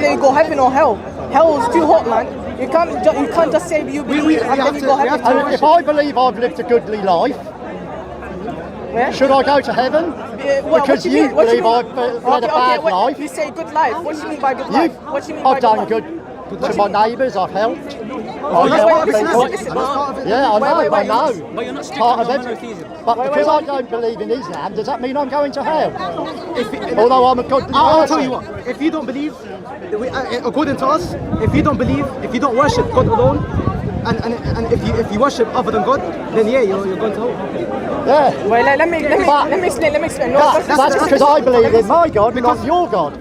either you go heaven or hell. Hell is too hot, man. You can't just say you believe and then you go heaven. And if I believe I've lived a goodly life, should I go to heaven? Because you believe I've led a bad life. You say good life. What do you mean by good life? What do you mean by I've done good to my neighbours. I've helped. Yeah, I know. But you're not strict Part on of it. monotheism. But because I don't believe in Islam, does that mean I'm going to hell? Although I'm a godly person. I'll tell you what. If you don't believe, according to us, if you don't believe, if you don't worship God alone, and if you worship other than God, then yeah, you're going to hell. Yeah. Well, let me explain. No, that's because I believe in my God, not your God.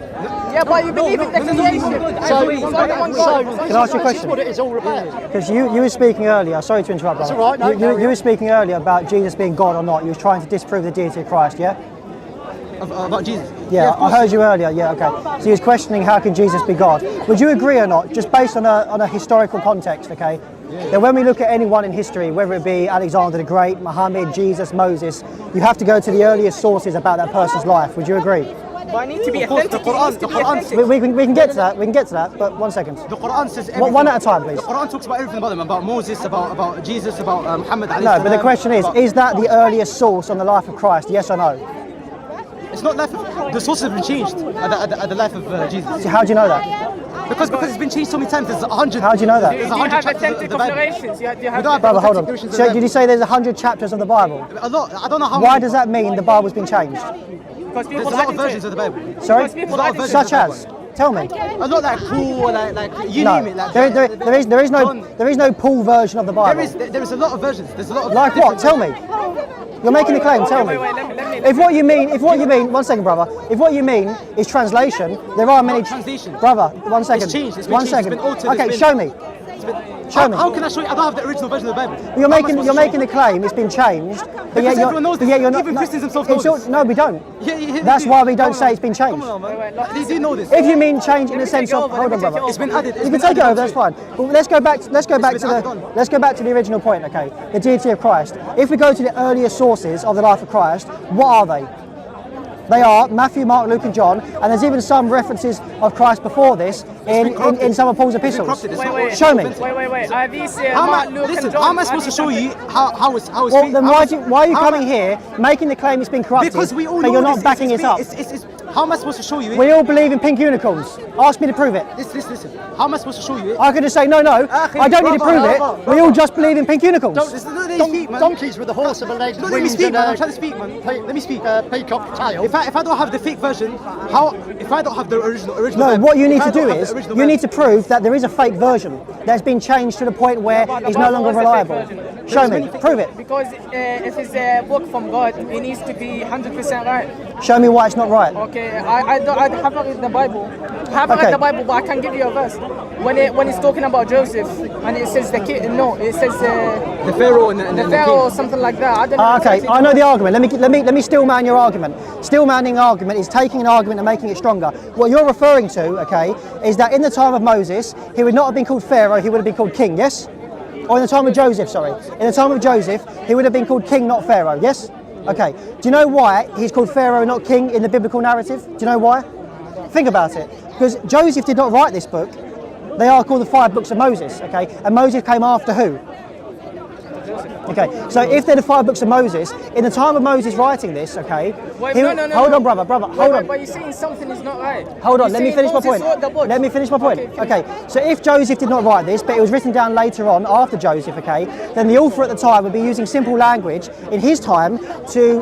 Yeah, but you believe in the creation. So, Can I ask you a question? This is what it is all about. Because you were speaking earlier, sorry to interrupt, brother. That's all right, no, you were speaking earlier about Jesus being God or not. You were trying to disprove the deity of Christ, yeah? About Jesus? Yeah, I heard you earlier, yeah, okay. So he was questioning how can Jesus be God. Would you agree or not, just based on a historical context, okay? That when we look at anyone in history, whether it be Alexander the Great, Muhammad, Jesus, Moses, you have to go to the earliest sources about that person's life. Would you agree? But I need to be authentic. We can get to that. We can get to that. But 1 second. The Quran says everything. One at a time, please. The Quran talks about everything about them, about Moses, about Jesus, about Muhammad. No, but the question is that the earliest source on the life of Christ? Yes or no? It's not life of, the sources have been changed at the life of Jesus. So how do you know that? Because it's been changed so many times. There's 100. How do you know that? Do you have authentic declarations? Brother, hold on. So did you say there's 100 chapters of the Bible? A lot. I don't know how. Why does that mean the Bible's been changed? Because There's a lot of versions of the Bible. Sorry? There's a lot of versions Such of the as? Bible. Tell me. A lot like Paul, like you No, name it. Like there is no Paul version of the Bible. There is a lot of versions. There's a lot of. Like what? Tell me. You're making a claim. Tell me. If what you mean, 1 second, brother. If what you mean is translation, there are many. Translation. Brother, 1 second. It's changed. It's been 1 changed. second. It's been altered. Okay, show me. Show me. How can I show you? I don't have the original version of the Bible. You're making the claim it's been changed, but yet everyone knows this. you're not. Even Christians themselves know this. No, we don't. Yeah, That's why we don't say it's been changed. Come on, man. They do know this. If you mean change in the sense of, hold on, brother. It's been added. You can take it over. That's fine. But let's go back to the original point. Okay, the deity of Christ. If we go to the earliest sources of the life of Christ, what are they? They are Matthew, Mark, Luke and John, and there's even some references of Christ before this in some of Paul's epistles. Show me. Wait. Are these Mark, Luke and John? How am I supposed to show you how it's Well, then why are you coming here making the claim it's been corrupted, Because we all but know you're not backing it up? How am I supposed to show you it? We all believe in pink unicorns. Ask me to prove it. Listen. How am I supposed to show you it? I could just say, no, I don't need to prove it. We all just believe in pink unicorns. Donkeys with a horse of a leg. Let me speak, man. I'm trying to speak, man. Let me speak. Peacock tail. If I don't have the fake version, if I don't have the original No, Bible, what you need to do is, you need to prove that there is a fake version that's been changed to the point where it's no longer reliable. Show me, prove it. Because if it's a book from God, it needs to be 100% right. Show me why it's not right. Okay, I haven't read the Bible. I haven't read the Bible, but I can give you a verse. When it's talking about Joseph, and it says it says the Pharaoh and the Pharaoh or something like that. I don't know. Okay, I know the argument. Let me stillman your argument. Stillmanning argument is taking an argument and making it stronger. What you're referring to, okay, is that in the time of Moses, he would not have been called Pharaoh, he would have been called king, yes? Or in the time of Joseph, sorry. In the time of Joseph, he would have been called king, not Pharaoh, yes? Okay, do you know why he's called Pharaoh, not king in the biblical narrative? Do you know why? Think about it. Because Joseph did not write this book. They are called the 5 books of Moses, okay? And Moses came after who? Okay, so if they're the 5 books of Moses, in the time of Moses writing this, okay? Hold on, brother, hold on. But you're saying something is not right. Hold on, let me finish my point. Let me finish my point. Okay, so if Joseph did not write this, but it was written down later on after Joseph, okay, then the author at the time would be using simple language in his time to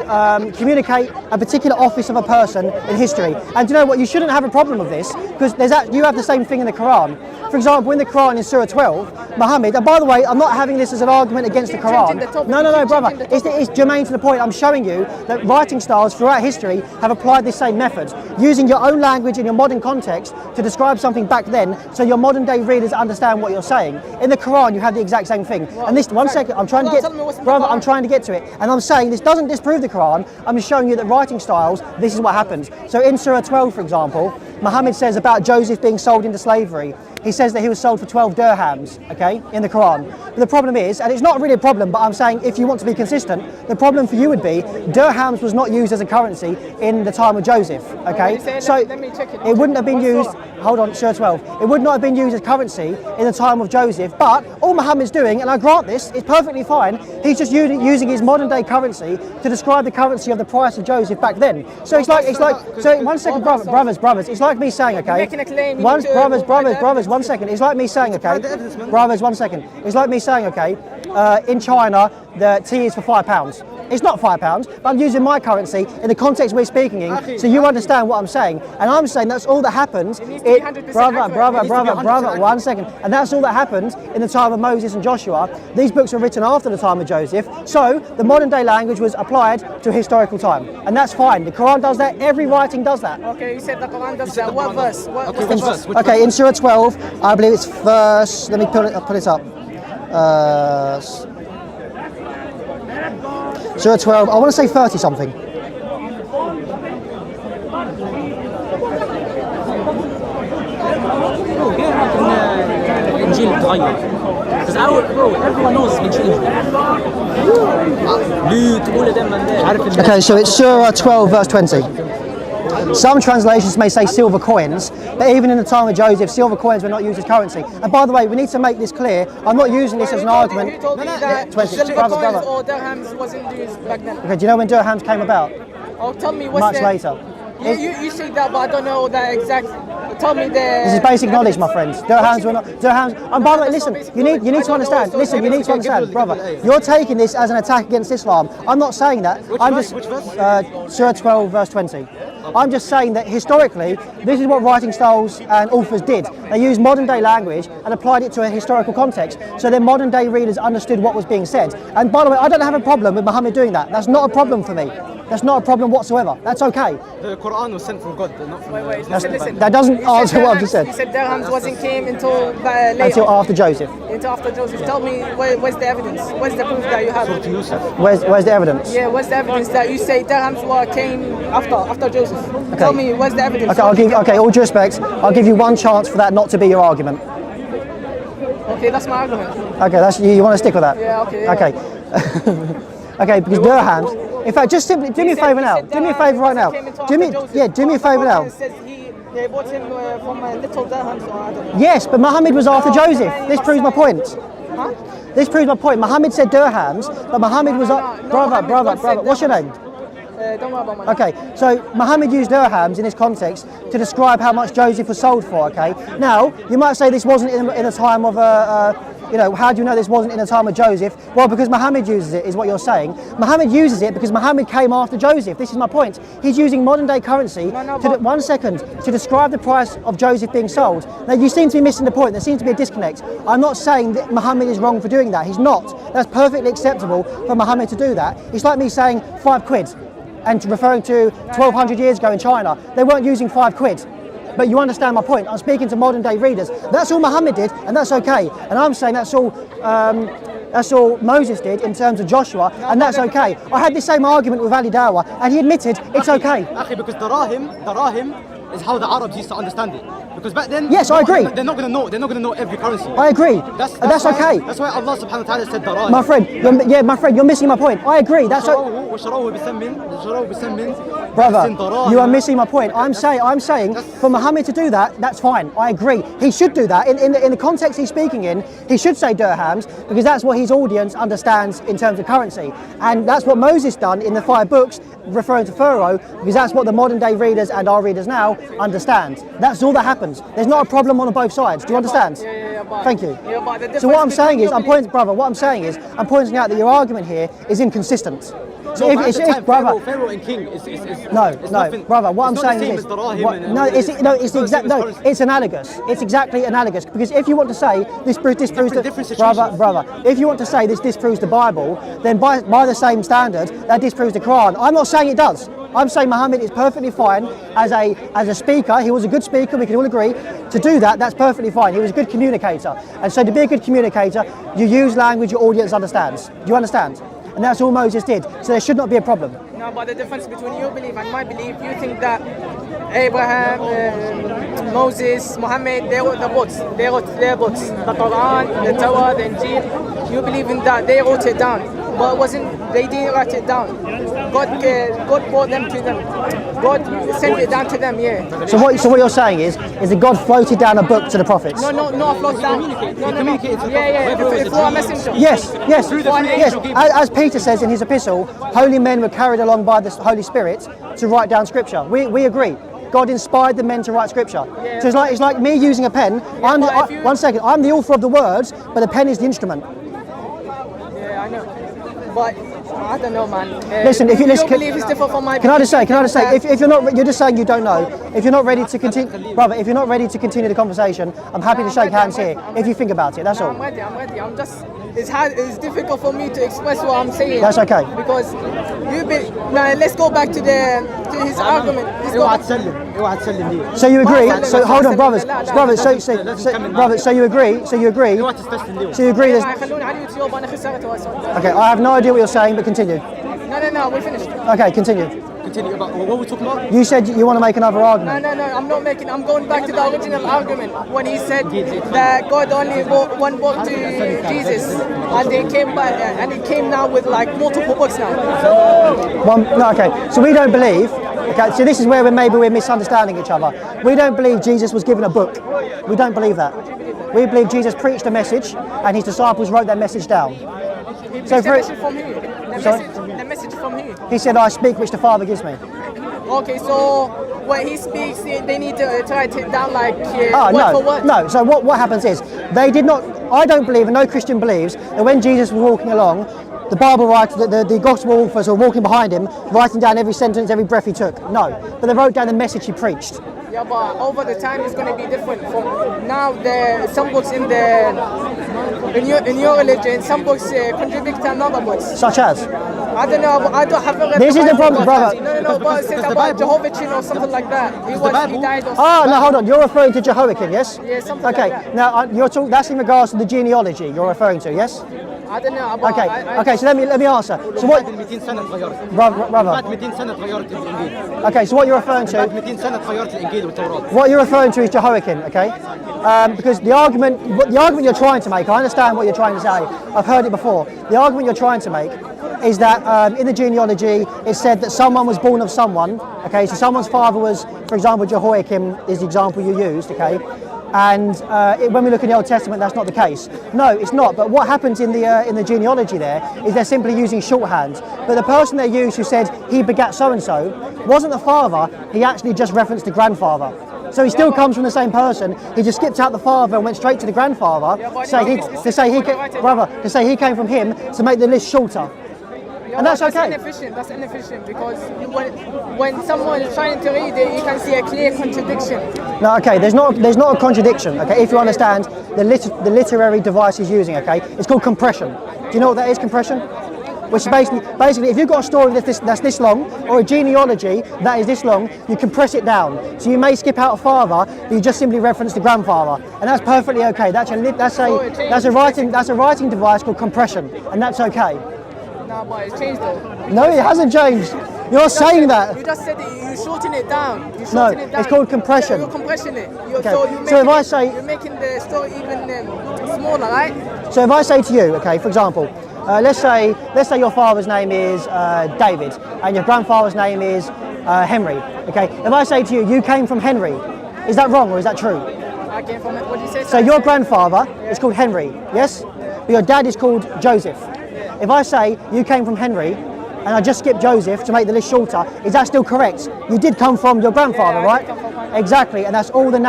communicate a particular office of a person in history. And do you know what? You shouldn't have a problem with this because you have the same thing in the Quran. For example, in the Quran in Surah 12, Muhammad, and by the way, I'm not having this as an argument against the Quran. No, brother, it's germane to the point. I'm showing you that writing styles throughout history have applied this same method, using your own language in your modern context to describe something back then so your modern day readers understand what you're saying. In the Quran, you have the exact same thing. And this, 1 second, I'm trying to get to it. And I'm saying this doesn't disprove the Quran, I'm just showing you that writing styles, this is what happens. So in Surah 12, for example, Muhammad says about Joseph being sold into slavery. He says that he was sold for 12 dirhams, okay, in the Quran. But the problem is, and it's not really a problem, but I'm saying if you want to be consistent, the problem for you would be dirhams was not used as a currency in the time of Joseph, okay? So it wouldn't have been used. hold on, Surah 12. It would not have been used as currency in the time of Joseph, but all Muhammad's doing, and I grant this, is perfectly fine. He's just using his modern day currency to describe the currency of the price of Joseph back then. So it's like, so 1 second, brothers, it's like me saying, okay, brothers, 1 second, it's like me saying, okay, brothers, 1 second, it's like me saying, okay, in China, the tea is for £5. It's not £5, but I'm using my currency in the context we're speaking in, so you understand what I'm saying. And I'm saying that's all that happened. Brother, 1 second. And that's all that happened in the time of Moses and Joshua. These books were written after the time of Joseph, so the modern day language was applied to historical time, and that's fine. The Quran does that. Every writing does that. Okay, you said the Quran does that. What verse? Okay, in Surah 12, I believe it's verse. Let me put it up. Surah 12, I want to say 30 something. الانجيل اتغير. Because everyone knows الانجيل. Luke all of them and there. Okay, so it's Surah 12 verse 20. Some translations may say silver coins, but even in the time of Joseph, silver coins were not used as currency. And by the way, we need to make this clear. I'm not using this as an argument. You told me that 20, silver brother. coins or dirhams wasn't used back then. Okay, do you know when dirhams came about? Oh, tell me what's Much later. You say that, but I don't know that exact. Tell me the. This is basic knowledge, my friends. Dirhams were not. Dirhams. And by the way, listen. You need to understand. Listen, you need to understand, brother. You're taking this as an attack against Islam. I'm not saying that. Which verse? Surah 12, verse 20. I'm just saying that historically, this is what writing styles and authors did. They used modern day language and applied it to a historical context, so their modern day readers understood what was being said. And by the way, I don't have a problem with Muhammad doing that. That's not a problem for me. That's not a problem whatsoever. That's okay. The Quran was sent from God, not from. Wait, listen. That doesn't answer what I've just said. You said dirhams wasn't came until later. Until after Joseph. Until after Joseph. Tell me where's the evidence? Where's the proof that you have? Where's the evidence? Yeah, where's the evidence that you say dirhams came after Joseph? Okay. Tell me where's the evidence? Okay, all due respect, I'll give you one chance for that not to be your argument. Okay, that's my argument. Okay, that's you want to stick with that? Yeah, okay. Okay. Okay, because dirhams. In fact, just simply do me a favour now. Do me a favour right now. Do me a favour now. They bought him from little dirhams, or I don't know. Yes, but Muhammad was after Joseph. This proves my point. Huh? This proves my point. Muhammad said dirhams, but Muhammad was brother. What's your name? Don't worry about money. Okay, so Muhammad used dirhams in this context to describe how much Joseph was sold for, okay? Now, you might say this wasn't in a time of, how do you know this wasn't in the time of Joseph? Well, because Muhammad uses it, is what you're saying. Muhammad uses it because Muhammad came after Joseph. This is my point. He's using modern day currency, 1 second, to describe the price of Joseph being sold. Now, you seem to be missing the point. There seems to be a disconnect. I'm not saying that Muhammad is wrong for doing that. He's not. That's perfectly acceptable for Muhammad to do that. It's like me saying £5. And referring to 1200 years ago in China, they weren't using £5. But you understand my point. I'm speaking to modern day readers. That's all Muhammad did, and that's okay. And I'm saying that's all Moses did in terms of Joshua, and that's okay. I had the same argument with Ali Dawah, and he admitted it's okay. Because darahim is how the Arabs used to understand it. Because back then, yes, I agree. They're not going to know every currency. I agree. That's okay. That's why Allah subhanahu wa ta'ala said darahim. My friend, you're missing my point. I agree. That's brother, you are missing my point. I'm saying for Muhammad to do that, that's fine. I agree. He should do that. In the context he's speaking in, he should say dirhams because that's what his audience understands in terms of currency. And that's what Moses done in the 5 books referring to Pharaoh, because that's what the modern day readers and our readers now understand. That's all that happens. There's not a problem on both sides. Do you understand? Thank you. So what I'm saying is, I'm pointing out that your argument here is inconsistent. So Pharaoh and king is brother. What I'm saying is it's analogous. It's exactly analogous because if you want to say this proves if you want to say this disproves the Bible, then by the same standard that disproves the Quran. I'm not saying it does. I'm saying Muhammad is perfectly fine as a speaker. He was a good speaker. We can all agree to do that. That's perfectly fine. He was a good communicator, and so to be a good communicator, you use language your audience understands. Do you understand? And that's all Moses did. So there should not be a problem. No, but the difference between your belief and my belief, you think that Abraham, Moses, Muhammad, they wrote the books. They wrote their books. The Quran, the Torah, the Injil. You believe in that. They wrote it down. But they didn't write it down. God brought them to them. God sent it down to them. Yeah. So what you're saying is that God floated down a book to the prophets? No, float down. No. Yeah. Through a messenger. Yes. As Peter says in his epistle, holy men were carried along by the Holy Spirit to write down scripture. We agree. God inspired the men to write scripture. Yeah. So it's like me using a pen. Yeah, One second. I'm the author of the words, but the pen is the instrument. Yeah, I know. But I don't know, man. Listen, if you listen, believe it's different from my. Can I just say? If you're not, you're just saying you don't know. If you're not ready to continue, brother, if you're not ready to continue the conversation, I'm happy to shake hands here. If you think about it, that's all. I'm ready. I'm just. It's hard. It's difficult for me to express what I'm saying. That's okay. Because now let's go back to his argument. So you agree? So hold on, brothers. So you agree? So you agree? Okay, I have no idea what you're saying, but continue. No, we're finished. Okay, continue. Continue about what we're talking about? You said you want to make another argument. No, I'm not making. I'm going back to the original argument when he said that God only wrote one book to Jesus, and they came back, and he came now with like multiple books now. Okay. So we don't believe. Okay, so this is where we're misunderstanding each other. We don't believe Jesus was given a book. We don't believe that. We believe Jesus preached a message, and his disciples wrote that message down. So the message from who? The message from who? He said, "I speak which the Father gives me." Okay, so when he speaks, they need to write it down like word for word. No. So what happens is they did not. I don't believe, and no Christian believes, that when Jesus was walking along, the Bible writers, the gospel authors were walking behind him, writing down every sentence, every breath he took. No, but they wrote down the message he preached. Yeah, but over the time it's going to be different. From now, some books in your religion, some books contradict another books. Such as? I don't know. I don't have. This is the problem, brother. No. But it says about Jehovah's or something like that. He died. No, hold on. You're referring to Jehoiakim, yes? Yeah, something like that. Okay. Now that's in regards to the genealogy you're referring to, yes? I don't know. Okay. So let me answer. So what? Brother. Okay. So what you're referring to? What you're referring to is Jehoiakim, okay? Because the argument you're trying to make, I understand what you're trying to say. I've heard it before. The argument you're trying to make is that in the genealogy it said that someone was born of someone. Okay, so someone's father was, for example, Jehoiakim is the example you used. Okay. And when we look in the Old Testament, that's not the case. No, it's not. But what happens in the genealogy there is they're simply using shorthand. But the person they used who said he begat so and so wasn't the father. He actually just referenced the grandfather. So he still comes from the same person. He just skipped out the father and went straight to the grandfather to say he came from him to make the list shorter. And that's okay. That's inefficient because when someone is trying to read it, you can see a clear contradiction. No, okay. There's not a contradiction. Okay, if you understand the literary device he's using. Okay, it's called compression. Do you know what that is? Compression, which is basically if you've got a story that's this long or a genealogy that is this long, you compress it down. So you may skip out a father, but you just simply reference the grandfather, and that's perfectly okay. That's a writing device called compression, and that's okay. No, but it's changed though. No, it hasn't changed. You're saying that. You just said it. You shorten it down. It's called compression. You're compressing it. You're making the story even smaller, right? So if I say to you, okay, for example, let's say your father's name is David and your grandfather's name is Henry. Okay, if I say to you, you came from Henry, is that wrong or is that true? I came from it. What did you say? So your grandfather is called Henry, yes? But your dad is called Joseph. If I say you came from Henry and I just skipped Joseph to make the list shorter, is that still correct? You did come from your grandfather, right? Exactly, and that's all the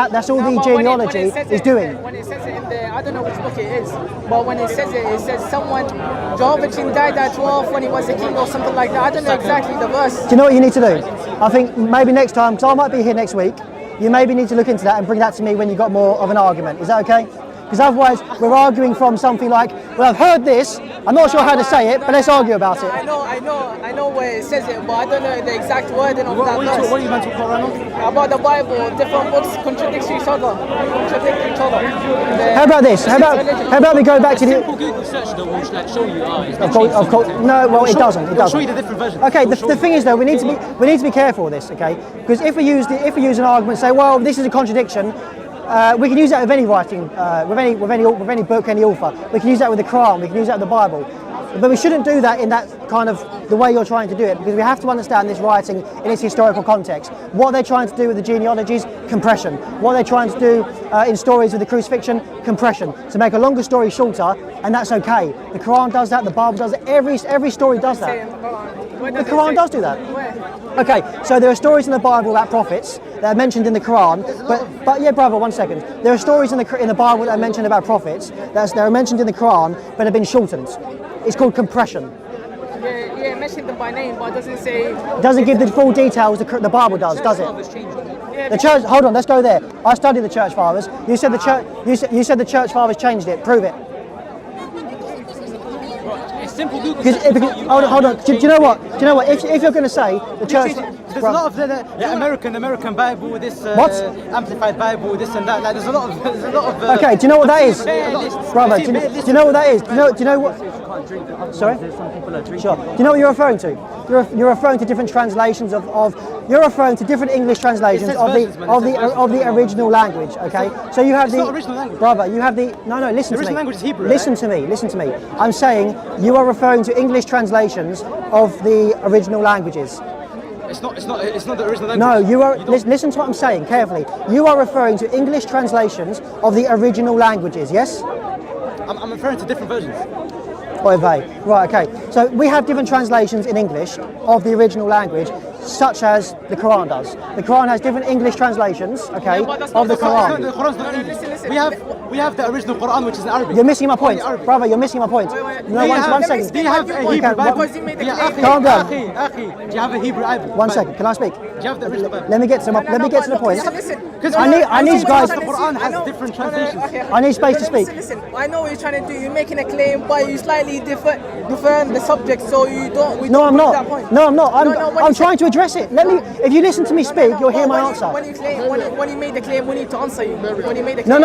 genealogy is doing. When it says it in the, I don't know which book it is, but when it says someone, Jehovah's died at 12 when he was a king or something like that. I don't know exactly the verse. Do you know what you need to do? I think maybe next time, because I might be here next week, you maybe need to look into that and bring that to me when you've got more of an argument. Is that okay? Because otherwise we're arguing from something like, well, I've heard this, I'm not sure how to say it, but let's argue about it. I know where it says it, but I don't know the exact wording of that verse. What are you going to talk about right now? About the Bible, different books contradict each other. How about this? How about we go back to the... Simple Google search that will show you. Of course. No, well, it doesn't. It'll show you the different versions. Okay, the thing is though, we need to be careful with this, okay? Because if we use an argument, say, well, this is a contradiction. We can use that with any writing, with any book, any author. We can use that with the Quran. We can use that with the Bible. But we shouldn't do that in that kind of the way you're trying to do it, because we have to understand this writing in its historical context. What they're trying to do with the genealogies, compression. What they're trying to do in stories with the crucifixion, compression. To make a longer story shorter, and that's okay. The Quran does that, the Bible does it, every story does that. The Quran does do that. Okay, so there are stories in the Bible about prophets that are mentioned in the Quran, but yeah, brother, 1 second. There are stories in the Bible that are mentioned about prophets that are mentioned in the Quran, but have been shortened. It's called compression. Yeah, it mentioned them by name, but it doesn't say. It doesn't give the full details the Bible does it? The church. Hold on, let's go there. I studied the church fathers. You said the church. You said the church fathers changed it. Prove it. Simple Google. Hold on. Do you know what? If you're going to say the church, there's a lot of the American Bible, this amplified Bible, this and that. Like there's a lot of. Okay. Do you know what that is, brother? Do you know what that is? Do you know what? Sorry. Sure. Do you know what you're referring to? You're referring to different translations of. You're referring to different English translations of the original language. Okay. So you have not original language. Brother. You have the. No. Listen to me. The original language is Hebrew. Listen to me. Listen to me. I'm saying you are referring to English translations of the original languages. It's not the original language. No, you are. Listen to what I'm saying carefully. You are referring to English translations of the original languages. Yes. I'm referring to different versions. Oy vey. Right. Okay. So we have different translations in English of the original language, such as the Quran does. The Quran has different English translations, okay, of the Quran. The Quran's not English. We have the original Quran, which is in Arabic. You're missing my point, brother. You're missing my point. No, one second. Do you have a Hebrew Bible? Calm down. Do you have a Hebrew Bible? 1 second. Can I speak? Do you have the original Bible? Let me get to the point. Because I need you guys. The Quran has different translations. I need space to speak. Listen. I know what you're trying to do. You're making a claim, but you slightly differ the subject, so you don't. No, I'm not. No, I'm not. I'm trying to address it. Let me. If you listen to me speak, you'll hear my answer. When you made the claim, we need to answer you. When you made the claim.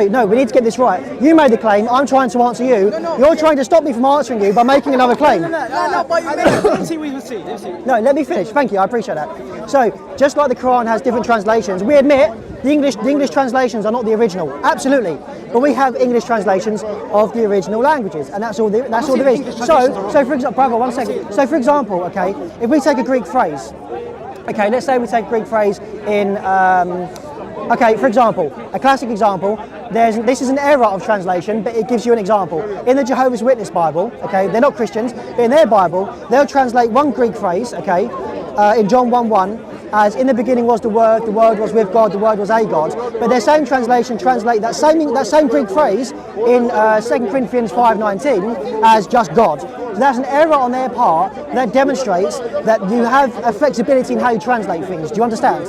No. We need to get this right. You made the claim. I'm trying to answer you. You're trying to stop me from answering you by making another claim. No, but you made it. Let's see. No, let me finish. Thank you. I appreciate that. So, just like the Quran has different translations, we admit the English translations are not the original. Absolutely. But we have English translations of the original languages, and that's all there is. So for example, brother, 1 second. So for example, okay, if we take a Greek phrase, okay, let's say we take a Greek phrase in, okay, for example, a classic example, this is an error of translation, but it gives you an example. In the Jehovah's Witness Bible, okay, they're not Christians, but in their Bible, they'll translate one Greek phrase, okay, in John 1:1, as in the beginning was the Word was with God, the Word was a God. But their same translation translate that same Greek phrase in 2 Corinthians 5:19 as just God. So that's an error on their part that demonstrates that you have a flexibility in how you translate things. Do you understand?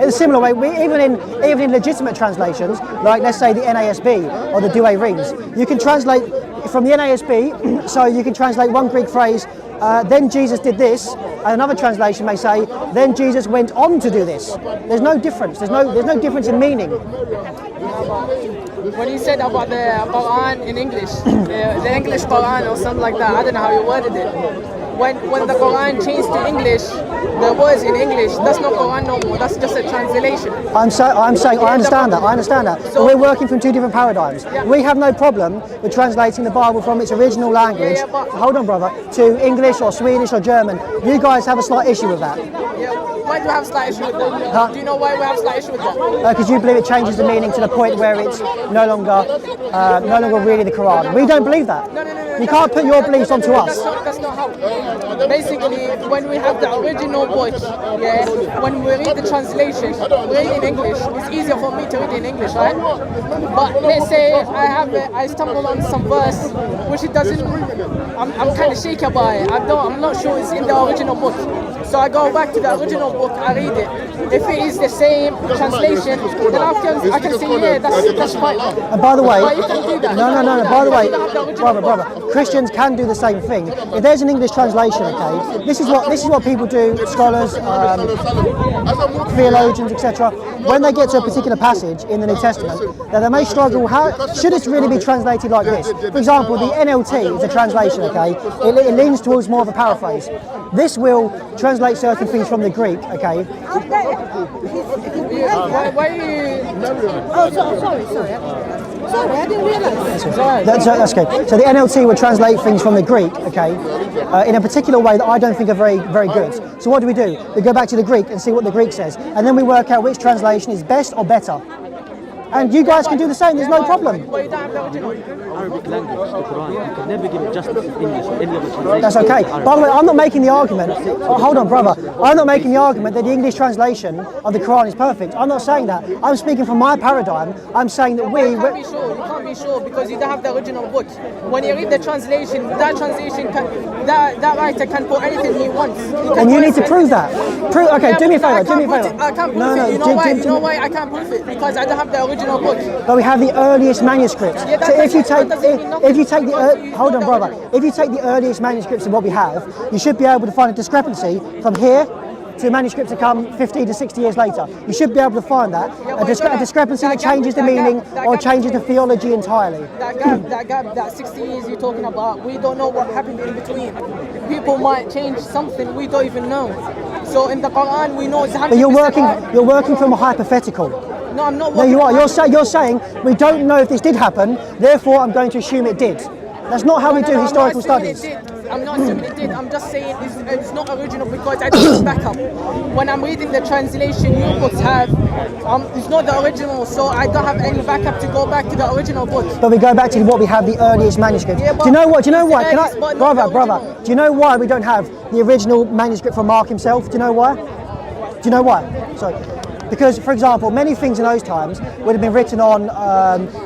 In a similar way, even in legitimate translations, like let's say the NASB or the Douay Rheims, you can translate from the NASB, so you can translate one Greek phrase, then Jesus did this, and another translation may say, then Jesus went on to do this. There's no difference. There's no difference in meaning. When you said about the Quran in English, the English Quran or something like that, I don't know how you worded it. When the Quran changed to English, the words in English, that's not Quran no more, that's just a translation. I'm saying, I understand that. So, but we're working from two different paradigms. Yeah. We have no problem with translating the Bible from its original language, hold on brother, to English or Swedish or German. You guys have a slight issue with that. Yeah. Why do you have a slight issue with that? Huh? Do you know why we have a slight issue with that? Because you believe it changes the meaning to the point where it's no longer really the Quran. We don't believe that. No. You can't put your beliefs onto us. That's not how. Basically, when we have the original book, yeah, when we read the translation, we read in English. It's easier for me to read in English, right? But let's say I stumble on some verse which it doesn't. I'm kind of shaky about it. I'm not sure it's in the original book. So I go back to the original book, I read it. If it is the same translation, then I can say, yeah, that's fine. And by the way, but you can do that. No. By the way, brother, Christians can do the same thing. If there's an English translation, okay, this is what people do, scholars, theologians, etc. When they get to a particular passage in the New Testament, that they may struggle. How should it really be translated like this? For example, the NLT is a translation, okay. It leans towards more of a paraphrase. This will translate certain things from the Greek, okay. Why are you? Oh, sorry. Sorry, I didn't realise. That's good. So the NLT would translate things from the Greek, okay, in a particular way that I don't think are very, very good. So what do? We go back to the Greek and see what the Greek says, and then we work out which translation is best or better. And you guys can do the same, there's no problem. Arabic language, the Quran, you can never give it justice in English or any other translation. That's okay. By the way, I'm not making the argument. Oh, hold on, brother. I'm not making the argument that the English translation of the Quran is perfect. I'm not saying that. I'm speaking from my paradigm. I'm saying that You can't be sure because you don't have the original book. When you read the translation, that writer can put anything he wants. And you need to prove that. Okay, do me a favour. I can't prove it. You know why I can't prove it? Because I don't have the original book. But we have the earliest manuscripts. Yeah, So if you take hold on, brother. If you take the earliest manuscripts of what we have, you should be able to find a discrepancy from here to manuscripts that come 50 to 60 years later. You should be able to find that a discrepancy that changes the meaning or changes the theology entirely. That gap, that 60 years you're talking about, we don't know what happened in between. People might change something we don't even know. So in the Quran, we know it's 100%. But you're working from a hypothetical. No, I'm not. No, you are. You're saying we don't know if this did happen, therefore I'm going to assume it did. That's not how we do historical studies. I'm not assuming it did. I'm just saying it's not original because I don't back up. When I'm reading the translation you books have, it's not the original, so I don't have any backup to go back to the original book. But we go back to what we have the earliest manuscript. Yeah, do you know what? Brother. Do you know why we don't have the original manuscript from Mark himself? Do you know why? Sorry. Because, for example, many things in those times would have been written on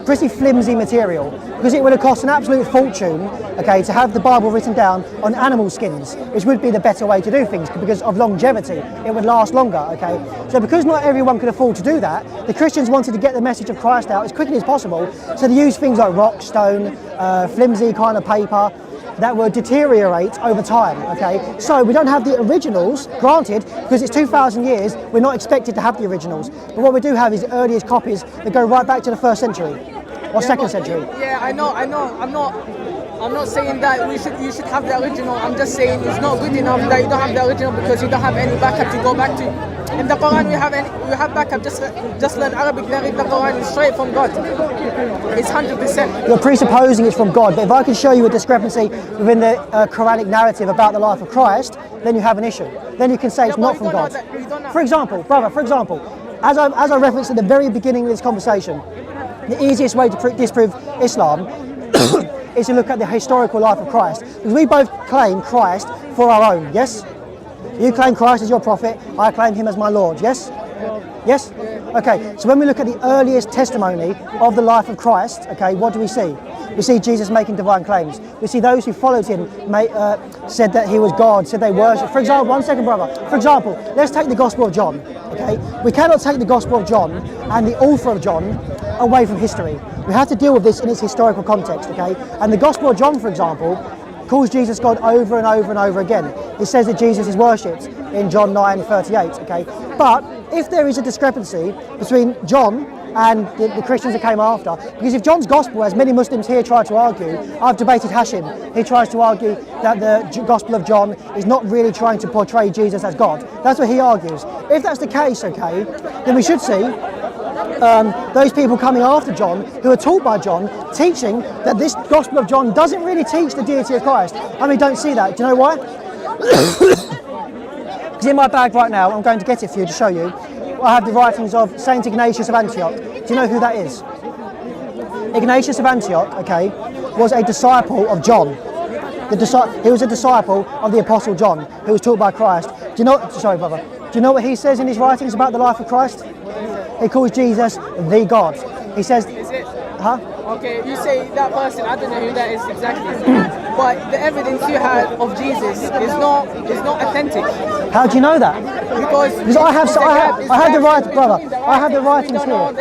pretty flimsy material, because it would have cost an absolute fortune, okay, to have the Bible written down on animal skins, which would be the better way to do things because of longevity. It would last longer, okay. So because not everyone could afford to do that, the Christians wanted to get the message of Christ out as quickly as possible, so they used things like rock, stone, flimsy kind of paper that would deteriorate over time, okay? So we don't have the originals, granted, because it's 2,000 years, we're not expected to have the originals. But what we do have is the earliest copies that go right back to the 1st century, or 2nd century. Yeah, I know. I'm not saying that you should have the original. I'm just saying it's not good enough that you don't have the original because you don't have any backup to go back to. In the Quran, we have backup. Just learn Arabic. Then read the Quran straight from God. It's 100%. You're presupposing it's from God, but if I can show you a discrepancy within the Quranic narrative about the life of Christ, then you have an issue. Then you can say it's not from God. For example, as I referenced at the very beginning of this conversation, the easiest way to disprove Islam is to look at the historical life of Christ. Because we both claim Christ for our own, yes? You claim Christ as your prophet, I claim him as my Lord, yes? Yes? Okay, so when we look at the earliest testimony of the life of Christ, okay, what do we see? We see Jesus making divine claims. We see those who followed him said that he was God, said they worshipped. For example, one second, brother. For example, let's take the Gospel of John, okay? We cannot take the Gospel of John and the author of John away from history. We have to deal with this in its historical context, okay? And the Gospel of John, for example, calls Jesus God over and over and over again. It says that Jesus is worshipped in John 9:38, okay? But if there is a discrepancy between John and the Christians that came after, because if John's Gospel, as many Muslims here try to argue, I've debated Hashim, he tries to argue that the Gospel of John is not really trying to portray Jesus as God. That's what he argues. If that's the case, okay, then we should see those people coming after John, who are taught by John, teaching that this Gospel of John doesn't really teach the deity of Christ. I mean, don't see that. Do you know why? Because in my bag right now, I'm going to get it for you to show you. I have the writings of Saint Ignatius of Antioch. Do you know who that is? Ignatius of Antioch, okay, was a disciple of John. He was a disciple of the Apostle John, who was taught by Christ. Do you know? Sorry, brother. Do you know what he says in his writings about the life of Christ? He calls Jesus the God. He says, Is it? huh? Okay, you say that person, I don't know who that is exactly. But the evidence you had of Jesus is not authentic. How do you know that? Because I have the right, brother. I have the writings here.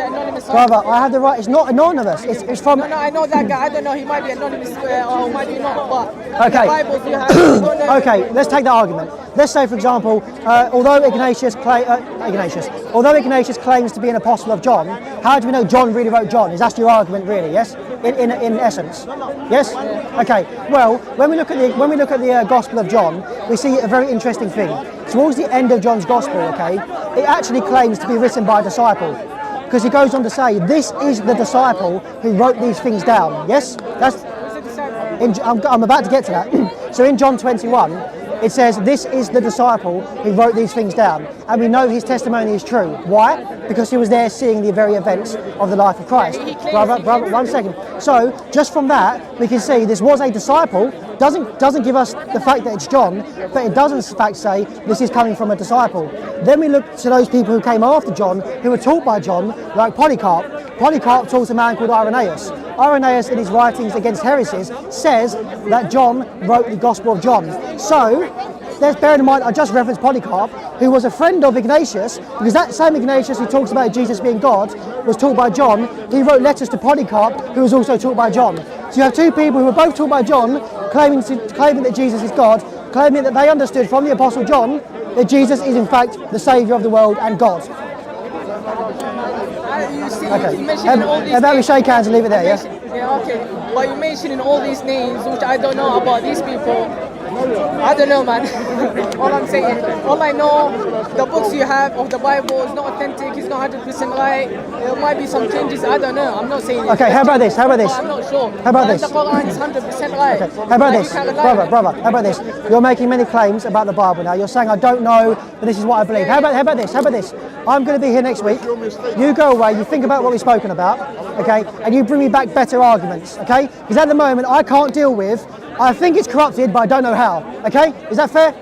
Brother, I have the right. It's not anonymous. It's from. No, I know that guy. I don't know. He might be anonymous or might be not. But okay. the Bibles you have. You don't know. Okay, let's take that argument. Let's say, for example, although Ignatius claims to be an apostle of John, how do we know John really wrote John? Is that your argument, really? Yes, in essence. Yes. Okay. Well, when we look at the Gospel of John, we see a very interesting thing. Towards the end of John's Gospel, okay, it actually claims to be written by a disciple. Because he goes on to say, this is the disciple who wrote these things down. Yes? I'm about to get to that. So in John 21, it says, this is the disciple who wrote these things down. And we know his testimony is true. Why? Because he was there seeing the very events of the life of Christ. Brother, 1 second. So, just from that, we can see this was a disciple. Doesn't give us the fact that it's John, but it does in fact say this is coming from a disciple. Then we look to those people who came after John, who were taught by John, like Polycarp. Polycarp taught a man called Irenaeus. Irenaeus, in his writings against heresies, says that John wrote the Gospel of John. So, let's bear in mind, I just referenced Polycarp, who was a friend of Ignatius, because that same Ignatius who talks about Jesus being God was taught by John. He wrote letters to Polycarp, who was also taught by John. So you have two people who were both taught by John, claiming that Jesus is God, claiming that they understood from the Apostle John that Jesus is in fact the Saviour of the world and God. Okay. How about we shake hands and leave it there, yeah? Yeah, okay. But you're mentioning all these names, which I don't know about these people. I don't know, man. All I'm saying, all I know, the books you have of the Bible is not authentic, it's not 100% right. There might be some changes, I don't know. I'm not saying it. Okay, how about this? I'm not sure. How about this? The Quran is 100% right. Okay. How about this? Brother, how about this? You're making many claims about the Bible now. You're saying, I don't know, but this is what I believe. How about this? I'm going to be here next week. You go away, you think about what we've spoken about, okay? And you bring me back better arguments, okay? Because at the moment, I can't deal with, I think it's corrupted, but I don't know how, okay? Is that fair?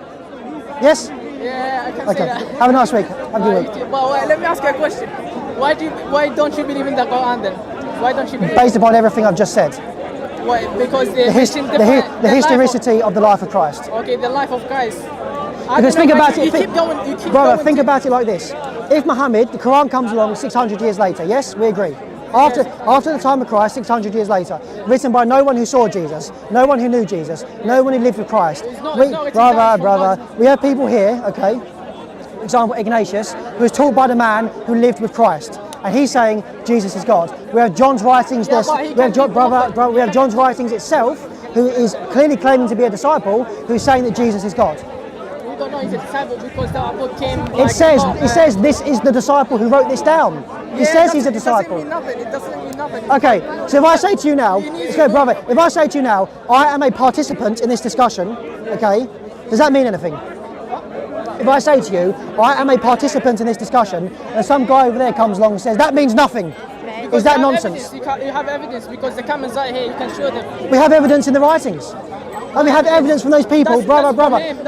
Yes? Yeah, I can say that. Have a nice week. Have a good week. But let me ask you a question. Why don't you believe in the Quran then? Why don't you believe? Based upon everything I've just said. Why? Because the historicity of the life of Christ. Okay, the life of Christ. Because think about it. Brother, think about it like this. If Muhammad, the Quran comes along 600 years later, yes, we agree. After the time of Christ, 600 years later, written by no one who saw Jesus, no one who knew Jesus, no one who lived with Christ. Brother, we have people here, okay, for example, Ignatius, who was taught by the man who lived with Christ. And he's saying Jesus is God. We have John's writings, we have John's writings itself, who is clearly claiming to be a disciple, who's saying that Jesus is God. We don't know he's a disciple because the book came. It says this is the disciple who wrote this down. It says he's a disciple. It doesn't mean nothing. Okay, so if I say to you now, brother, if I say to you now, I am a participant in this discussion, okay, does that mean anything? If I say to you, I am a participant in this discussion, and some guy over there comes along and says, that means nothing. Is that nonsense? You have evidence because the comments right here, you can show them. We have evidence in the writings. And we have evidence from those people, brother.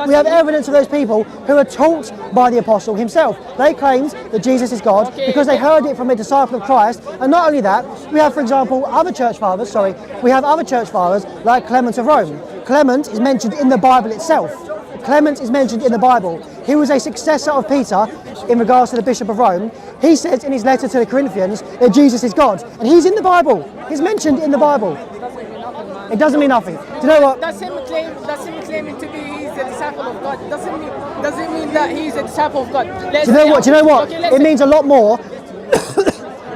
We have evidence of those people who are taught by the apostle himself. They claimed that Jesus is God because they heard it from a disciple of Christ. And not only that, we have, for example, other church fathers like Clement of Rome. Clement is mentioned in the Bible itself. Clement is mentioned in the Bible. He was a successor of Peter in regards to the Bishop of Rome. He says in his letter to the Corinthians that Jesus is God. And he's in the Bible. He's mentioned in the Bible. It doesn't mean nothing. Do you know what? That's him claiming to be he's a disciple of God. Doesn't mean that he's a disciple of God. Do you know what? It means a lot more.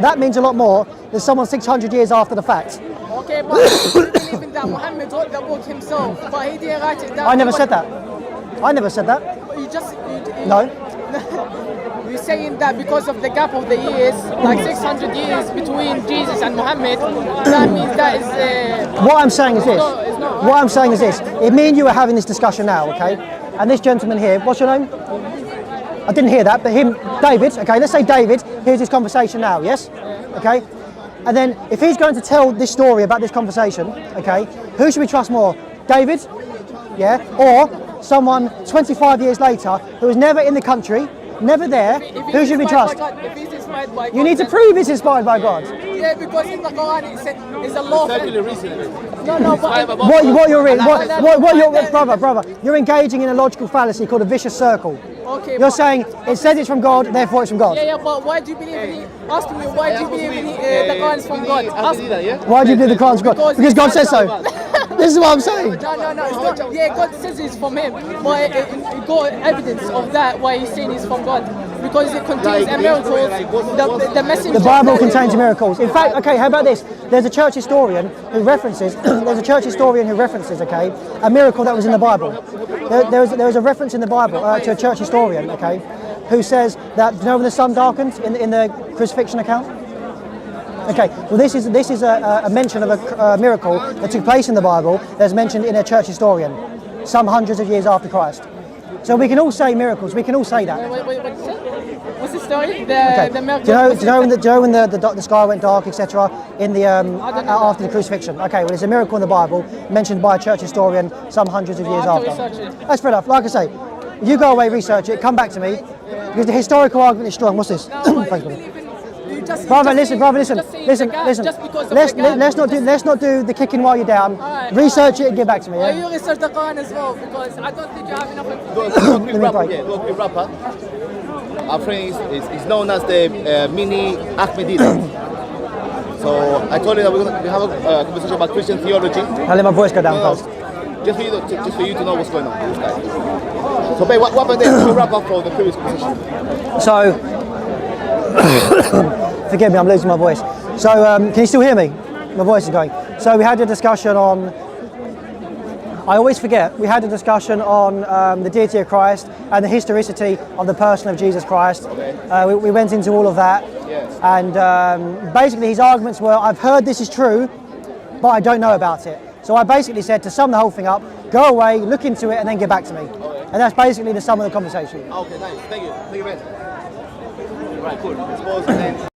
That means a lot more than someone 600 years after the fact. Okay, but you believe in that Muhammad wrote the book himself, but he didn't write it down. I never said that. No. You're saying that because of the gap of the years, like 600 years between Jesus and Muhammad, that means that is... What I'm saying is this. If me and you are having this discussion now, okay, and this gentleman here, what's your name? I didn't hear that, but him, David, okay, let's say David hears this conversation now, yes? Okay? And then if he's going to tell this story about this conversation, okay, who should we trust more? David? Yeah? Or someone 25 years later who was never in the country, never there, who should we trust? You need to prove it's inspired by God. Yeah, because in the Quran it's a law. No, but brother, you're engaging in a logical fallacy called a vicious circle. Okay, you're saying it says it's from God, therefore it's from God. Yeah, but why do you believe in asking me why do you believe in the Quran is from God? Why do you believe the Quran is from God? Because God says so. This is what I'm saying. No, it's not. Yeah, God says it's from him, but it got evidence of that why he's saying it's from God. Because it contains miracles, the messenger... The Bible contains miracles. In fact, okay, how about this? There's a church historian who references, okay, a miracle that was in the Bible. There was a reference in the Bible to a church historian, okay, who says that, you know, when the sun darkened in the crucifixion account? Okay, well this is a mention of a miracle that took place in the Bible that's mentioned in a church historian some hundreds of years after Christ. So we can all say miracles, we can all say that. Wait, what's the story? The miracle. Do you know when the sky went dark, etc., in the after the crucifixion? Okay, well, it's a miracle in the Bible mentioned by a church historian some hundreds of years after. That's fair enough. Like I say, you go away, research it, come back to me, because the historical argument is strong. What's this? Brother, listen. Let's not do the kicking while you're down. Research it and get back to me. Yeah? You research the Quran as well, because I don't think you have enough information. Look, rapper. Our friend is known as the mini Ahmadiyya. So I told you that we have a conversation about Christian theology. I'll let my voice go down first. Just for you to know what's going on with this guy. So, babe, what happened there? To wrap up for the previous conversation. So, forgive me, I'm losing my voice. So, can you still hear me? My voice is going. So we had a discussion on, I always forget, we had a discussion on the deity of Christ and the historicity of the person of Jesus Christ. Okay. We went into all of that. Yes. And basically his arguments were, I've heard this is true, but I don't know about it. So I basically said, to sum the whole thing up, go away, look into it, and then get back to me. Okay. And that's basically the sum of the conversation. Okay, nice. Thank you, man. Right, cool. Let's pause and then.